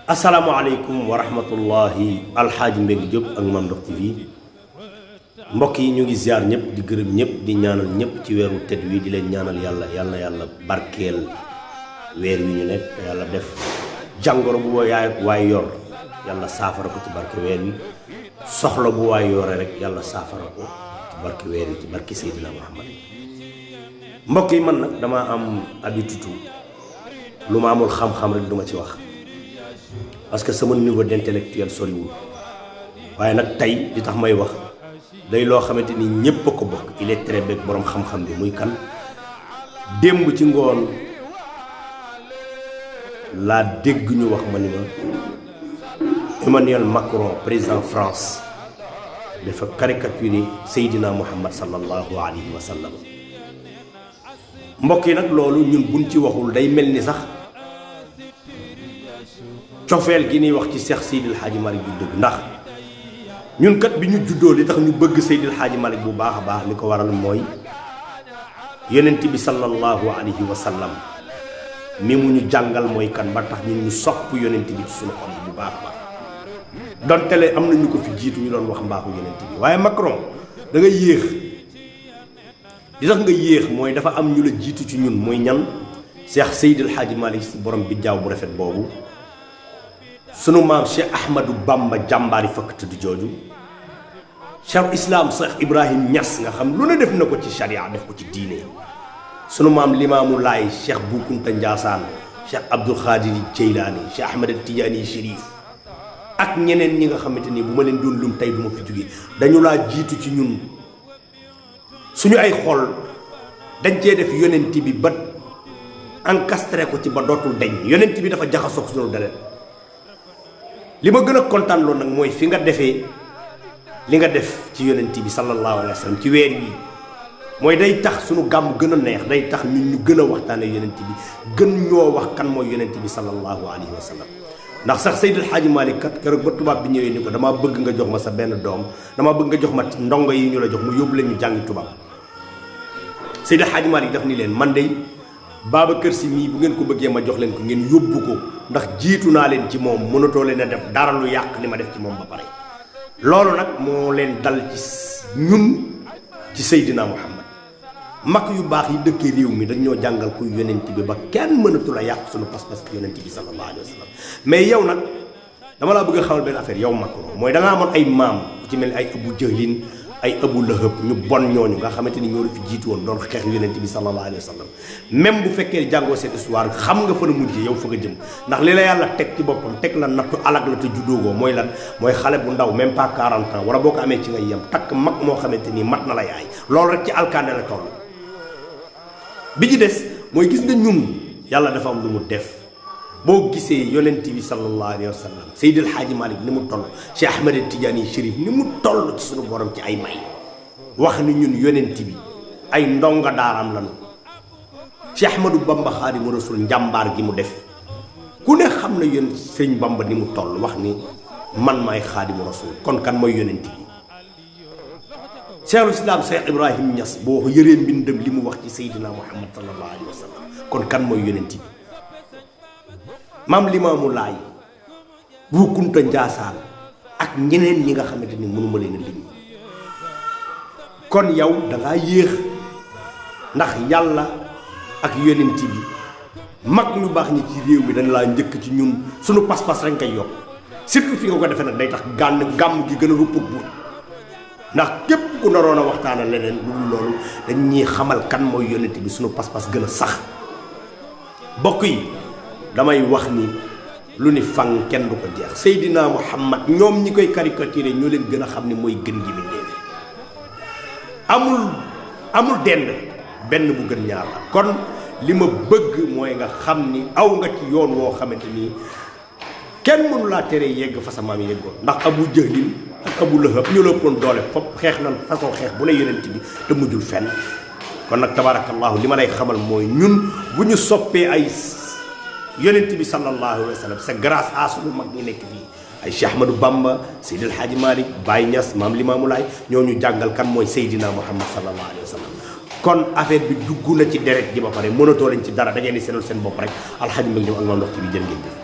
asalaamaaleykum wa rahmatullahi alxaaji Mbengue Diop ak Mame Ndokh TV mbokk yi ñu ngi ziar ñëpp di gërëm ñëpp di ñaanal ñëpp ci weeru tedd wi di leen ñaanal yàlla yàlla barkeel weer wi ñu nekk te yàlla def jàngoro bu waay yor yàlla saafara ko ci barke weer wi soxla bu waay yore rek yàlla saafara ko ci barke weer wi ci barke Seydina Muhammad mbokk yi man nag dama am habitude lu ma amul xam-xam rek duma ci wax parce que sama niveau d'intellectuel soriwul waaye nag tey li tax may wax day loo xamante ni ñépp a ko bokk il est très bec boroom xam-xam bi muy kan démb ci ngoon laa dégg ñu wax ma ni ma Emmanuel Macron président France dafa caricaturé Seydina Muhammad sallallahu alayhi wa sallam mbokk yi nag loolu ñun buñ ci waxul day mel ni sax cofeel gi ñuy wax ci Cheikh Seydil Hadji Malick du dëgg ndax ñun kat bi ñu juddoo li tax ñu bëgg Seydil Hadji Malick bu baax a baax li ko waral mooy yonent bi sallallahu alayhi wa sallam mi mu ñu jàngal mooy kan ba tax ñun ñu sopp yonent bi ci suñu xol yi bu baax a baax donte le am na ñu ko fi jiitu ñu doon wax mbaaxu yonent bi waaye Macron da nga yéex li tax nga yéex mooy dafa am ñu la jiitu ci ñun mooy ñan Cheikh Seydil Hadji Malick si borom bi jaaw bu rafet boobu sunu maam Cheikh Ahmadou Bamba jàmbaari fakk tëdd jooju Cheikh Islam Cheikh Ibrahim Niass nga xam lu ne def na ko ci charia def ko ci diine sunu maam Limaamu Laay Cheikh Bou Kounta Ndiassane Cheikh Abdoul Khadir Jeylaani Cheikh Ahmed Tidiane Chérif ak ñeneen ñi nga xamante ni bu ma leen doon lum tey du ma fi jóge dañu laa jiitu ci ñun suñu ay xol dañ cee def yonent bi ba encastré ko ci ba dootul deñ yonent bi dafa jaxasoo suñu deret li ma gën a kontaan loolu nag mooy fi nga defee li nga def ci yonent bi sallallahu alayhi wa sallam ci weer yi mooy day tax suñu gàmm gën a neex day tax ñun ñu gën a waxtaane yonent bi gën ñoo wax kan mooy yonent bi sallallahu alayhi wa sallam ndax sax Seydil Hadji Malick kat keroog ba tubaab bi ñëwee ni ko damaa bëgg nga jox ma sa benn doom damaa bëgg nga jox ma ndongo yi ñu la jox mu yóbbu leen ñu jàngi tubaab Seydil Hadji Malick daf ni leen man de Babacar Sy mii bu ngeen ko bëggee ma jox leen ko ngeen yóbbu ko ndax jiitu naa leen ci moom mënatoo leen a def dara lu yàq li ma def ci moom ba pare loolu nag moo leen dal ci ñun ci Seydina Muhammad mag yu baax yi dëkkee réew mi dañ ñoo jàngal kuy yonent bi ba kenn mënatul a yàq suñu pas-pas ci yonent bi sallallahu alayhi wa sallam mais yow nag dama laa bëgg a xamal benn affaire yow Macron mooy da nga amoon ay maam ku ci mel ni ay Abu Jahlin ay Abu Lahab ñu bon ñooñu nga xamante ni ñoo la fi jiitu woon doon xeex yonent bi sallallahu alayhi wa sallam même bu fekkee jàngoo seen histoire xam nga fa la mujjee yow fa nga jëm ndax li la yàlla teg ci boppam teg la nattu alag la te juddoogoo mooy lan mooy xale bu ndaw même pas 40 ans wala boo ko amee ci ngay yem takk mag moo xamante ni mat na la yaay loolu rek ci alkaane la toll bi ci des mooy gis nga ñun yàlla dafa am lu mu def boo gisee yonent bi sallallahu alayhi wa sallam Seydil Hadji Malick ni mu toll Cheikh Ahmed Tidiane Chérif ni mu toll ci suñu borom ci ay may wax ni ñun yonent bi ay ndonga daaram lañu Cheikh Ahmadou Bamba Xaadimu Rasul njàmbaar gi mu def ku ne xam na yéen sëñ Bamba ni mu toll wax ni man maay Xaadimu Rasul kon kan mooy yonent bi Cheikhul Islam Cheikh Ibrahim Niass boo yëree mbindam li mu wax ci Seydina Muhammad sallallahu alayhi wa sallam kon kan mooy yonent bi maam Limaamu Laay Bou Kounta Ndiassane ak ñeneen ñi nga xamante ni mënuma leen a lim kon yow dangaa yéex ndax yàlla ak yonent bi mag ñu baax ñi ci réew mi dañ laa njëkk ci ñun suñu pas-pas rek koy yokk surtout fi nga ko defee nag day tax gàmm gi gën a rupput bu ndax képp ku naroon a waxtaana leneen lu dul loolu dañ ñuy xamal kan mooy yonent bi suñu pas-pas gën a sax bokk yi damay wax ni lu ni fan kenn du ko jeex Seydina Muhammad ñoom ñi koy caricaturé ñoo leen gën a xam ni mooy gën gi mi neefi amul dend benn bu gën ñaar la kon li ma bëgg mooy nga xam ni aw nga ci yoon woo xamante ni kenn mënu laa tere yegg fa sa maam yeggoon ndax Abu Jahlin ak Abu Lahab ñu la ëppoon doole fop xeex nan façon xeex bu ne yonent bi te mujjul fenn kon nag tabarakallahu li ma lay xamal mooy ñun bu ñu soppee ay yonent bi sallallahu alayhi wa sallam c'est grâce à suñu mag ñi nekk fii ay Cheikh Ahmadou Bamba Seydil Hadji Malick Baye Niass maam Limaamu Laay ñoo ñu jàngal kan mooy Seydina Muhammad sallallahu alayhi wa sallam kon affaire bi dugg na ci deret ji ba pare mënatoo leen ci dara da ngeen di seetlu seen bopp rek alxaji Mbengue Diop ak Mame Ndokh TV jërë ngeen jëf